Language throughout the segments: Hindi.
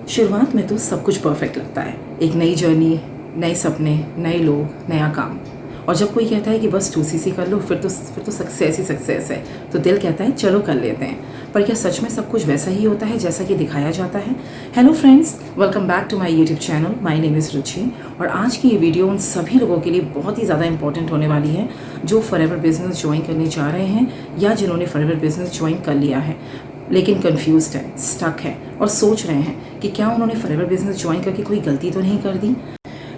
शुरुआत में तो सब कुछ परफेक्ट लगता है, एक नई जर्नी, नए सपने, नए लोग, नया काम। और जब कोई कहता है कि बस 2cc कर लो फिर तो सक्सेस ही सक्सेस है, तो दिल कहता है चलो कर लेते हैं। पर क्या सच में सब कुछ वैसा ही होता है जैसा कि दिखाया जाता है? Hello friends, welcome back to my YouTube channel. My name is Ruchi और आज की ये वीडियो उन सभी लोगों के लिए बहुत ही ज़्यादा इंपॉर्टेंट होने वाली है जो फॉरएवर बिजनेस ज्वाइन करने जा रहे हैं या जिन्होंने फॉरएवर बिजनेस ज्वाइन कर लिया है लेकिन कंफ्यूज्ड है, स्टक है और सोच रहे हैं कि क्या उन्होंने फॉरएवर बिजनेस ज्वाइन करके कोई गलती तो नहीं कर दी।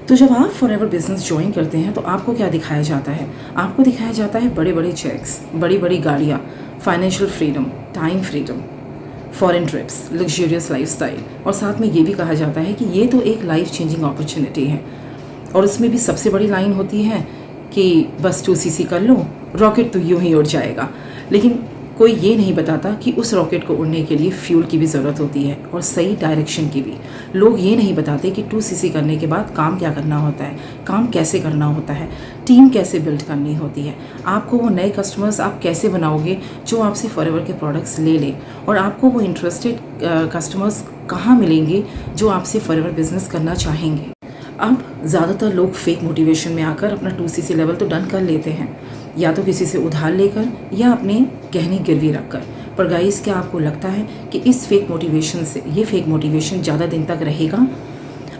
तो जब आप फॉरएवर बिजनेस ज्वाइन करते हैं तो आपको क्या दिखाया जाता है? आपको दिखाया जाता है बड़े बड़े चेक्स, बड़ी बड़ी गाड़ियाँ, financial freedom, time freedom, foreign trips, luxurious lifestyle और साथ में ये भी कहा जाता है कि ये तो एक लाइफ चेंजिंग अपॉर्चुनिटी है। और उसमें भी सबसे बड़ी लाइन होती है कि बस 2cc कर लो, रॉकेट तो यूं ही उड़ जाएगा। लेकिन कोई ये नहीं बताता कि उस रॉकेट को उड़ने के लिए फ्यूल की भी ज़रूरत होती है और सही डायरेक्शन की भी। लोग ये नहीं बताते कि 2cc करने के बाद काम क्या करना होता है, काम कैसे करना होता है, टीम कैसे बिल्ड करनी होती है, आपको वो नए कस्टमर्स आप कैसे बनाओगे जो आपसे फॉरएवर के प्रोडक्ट्स ले लें, और आपको वो इंटरेस्टेड कस्टमर्स कहाँ मिलेंगे जो आपसे फॉरएवर बिजनेस करना चाहेंगे। अब ज़्यादातर लोग फेक मोटिवेशन में आकर अपना 2cc लेवल तो डन कर लेते हैं, या तो किसी से उधार लेकर या अपने गहने गिरवी रखकर। पर गाइस, क्या आपको लगता है कि इस फेक मोटिवेशन से ये फेक मोटिवेशन ज़्यादा दिन तक रहेगा?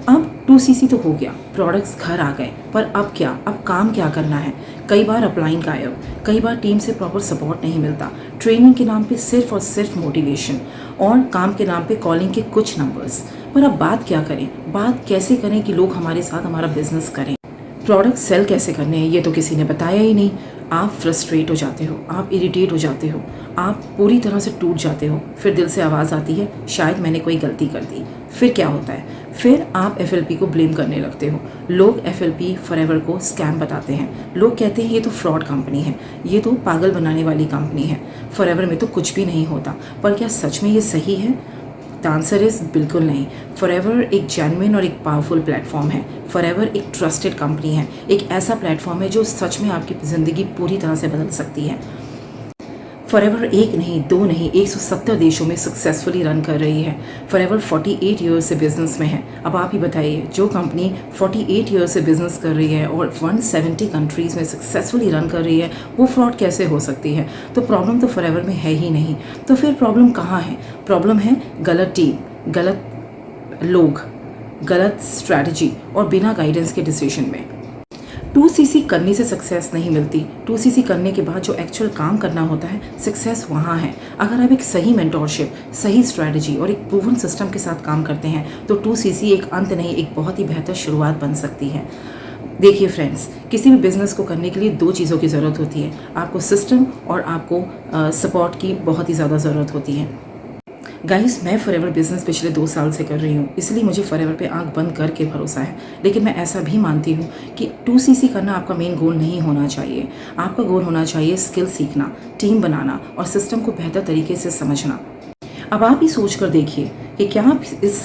अब 2cc तो हो गया, प्रोडक्ट्स घर आ गए, पर अब क्या? अब काम क्या करना है? कई बार अपलाइन गायब, कई बार टीम से प्रॉपर सपोर्ट नहीं मिलता, ट्रेनिंग के नाम पे सिर्फ और सिर्फ मोटिवेशन और काम के नाम पे कॉलिंग के कुछ नंबर्स। पर अब बात क्या करें, बात कैसे करें कि लोग हमारे साथ हमारा बिजनेस करें? प्रोडक्ट सेल कैसे करने हैं ये तो किसी ने बताया ही नहीं। आप फ्रस्ट्रेट हो जाते हो, आप इरिटेट हो जाते हो, आप पूरी तरह से टूट जाते हो। फिर दिल से आवाज़ आती है शायद मैंने कोई गलती कर दी। फिर क्या होता है? फिर आप FLP को ब्लेम करने लगते हो। लोग FLP फॉरएवर को स्कैम बताते हैं। लोग कहते हैं ये तो फ्रॉड कंपनी है, ये तो पागल बनाने वाली कंपनी है, फॉरएवर में तो कुछ भी नहीं होता। पर क्या सच में ये सही है? द आंसर इज़ बिल्कुल नहीं। फॉरएवर एक जेन्युइन और एक पावरफुल प्लेटफॉर्म है। फॉरएवर एक ट्रस्टेड कंपनी है, एक ऐसा प्लेटफॉर्म है जो सच में आपकी ज़िंदगी पूरी तरह से बदल सकती है। फॉरएवर एक नहीं, दो नहीं, 170 देशों में सक्सेसफुली रन कर रही है। फॉरएवर 48 ईयर्स से बिजनेस में है। अब आप ही बताइए, जो कंपनी 48 ईयर्स से बिजनेस कर रही है और 170 कंट्रीज़ में सक्सेसफुली रन कर रही है, वो फ्रॉड कैसे हो सकती है? तो प्रॉब्लम तो फॉरएवर में है ही नहीं। तो फिर प्रॉब्लम कहाँ है? प्रॉब्लम है गलत टीम, गलत लोग, गलत स्ट्रैटेजी और बिना गाइडेंस के डिसीजन में। 2cc करने से सक्सेस नहीं मिलती। 2cc करने के बाद जो एक्चुअल काम करना होता है, सक्सेस वहाँ है। अगर आप एक सही मेंटोरशिप, सही स्ट्रैटेजी और एक प्रूवन सिस्टम के साथ काम करते हैं तो 2cc एक अंत नहीं, एक बहुत ही बेहतर शुरुआत बन सकती है। देखिए फ्रेंड्स, किसी भी बिज़नेस को करने के लिए दो चीज़ों की ज़रूरत होती है, आपको सिस्टम और आपको सपोर्ट की बहुत ही ज़्यादा ज़रूरत होती है। गाइस, मैं फॉरएवर बिजनेस पिछले 2 साल से कर रही हूँ, इसलिए मुझे फॉरएवर पे आंख बंद करके भरोसा है। लेकिन मैं ऐसा भी मानती हूँ कि 2cc करना आपका मेन गोल नहीं होना चाहिए। आपका गोल होना चाहिए स्किल सीखना, टीम बनाना और सिस्टम को बेहतर तरीके से समझना। अब आप ही सोच कर देखिए कि क्या आप इस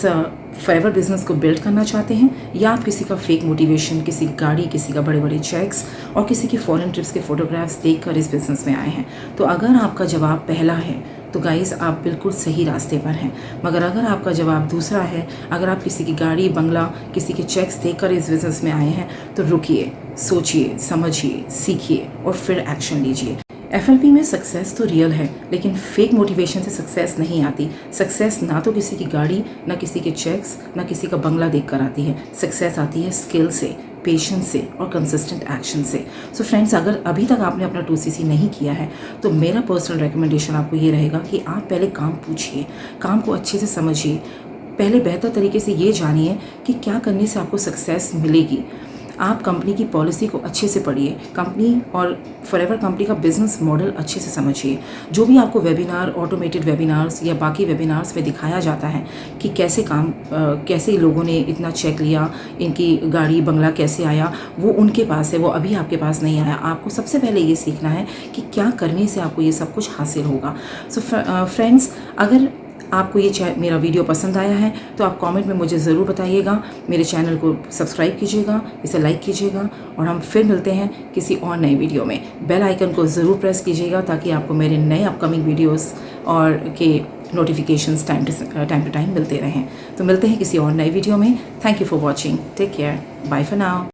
फॉरएवर बिजनेस को बिल्ड करना चाहते हैं या आप किसी का फेक मोटिवेशन, किसी की गाड़ी, किसी का बड़े बड़े चेक्स और किसी की फॉरेन ट्रिप्स के फोटोग्राफ्स देखकर इस बिज़नेस में आए हैं? तो अगर आपका जवाब पहला है तो गाइस, आप बिल्कुल सही रास्ते पर हैं। मगर अगर आपका जवाब दूसरा है, अगर आप किसी की गाड़ी, बंगला, किसी के चेक्स देखकर इस बिज़नेस में आए हैं, तो रुकिए, सोचिए, समझिए, सीखिए और फिर एक्शन लीजिए। FLP में सक्सेस तो रियल है, लेकिन फेक मोटिवेशन से सक्सेस नहीं आती। सक्सेस ना तो किसी की गाड़ी, ना किसी के चेक्स, ना किसी का बंगला देखकर आती है। सक्सेस आती है स्किल से, पेशेंस से और कंसिस्टेंट एक्शन से। सो फ्रेंड्स, अगर अभी तक आपने अपना 2cc नहीं किया है तो मेरा पर्सनल रिकमेंडेशन आपको ये रहेगा कि आप पहले काम पूछिए, काम को अच्छे से समझिए, पहले बेहतर तरीके से ये जानिए कि क्या करने से आपको सक्सेस मिलेगी। आप कंपनी की पॉलिसी को अच्छे से पढ़िए, कंपनी और फॉरएवर कंपनी का बिजनेस मॉडल अच्छे से समझिए। जो भी आपको वेबिनार, ऑटोमेटेड वेबिनार्स या बाकी वेबिनार्स में दिखाया जाता है कि कैसे लोगों ने इतना चेक लिया, इनकी गाड़ी, बंगला कैसे आया, वो उनके पास है, वो अभी आपके पास नहीं आया। आपको सबसे पहले ये सीखना है कि क्या करने से आपको ये सब कुछ हासिल होगा। सो फ्रेंड्स, अगर आपको ये मेरा वीडियो पसंद आया है तो आप कमेंट में मुझे ज़रूर बताइएगा। मेरे चैनल को सब्सक्राइब कीजिएगा, इसे लाइक कीजिएगा और हम फिर मिलते हैं किसी और नए वीडियो में। बेल आइकन को ज़रूर प्रेस कीजिएगा ताकि आपको मेरे नए अपकमिंग वीडियोस और के नोटिफिकेशंस टाइम टू टाइम मिलते रहें। तो मिलते हैं किसी और नई वीडियो में। Thank you for watching, take care, bye for now.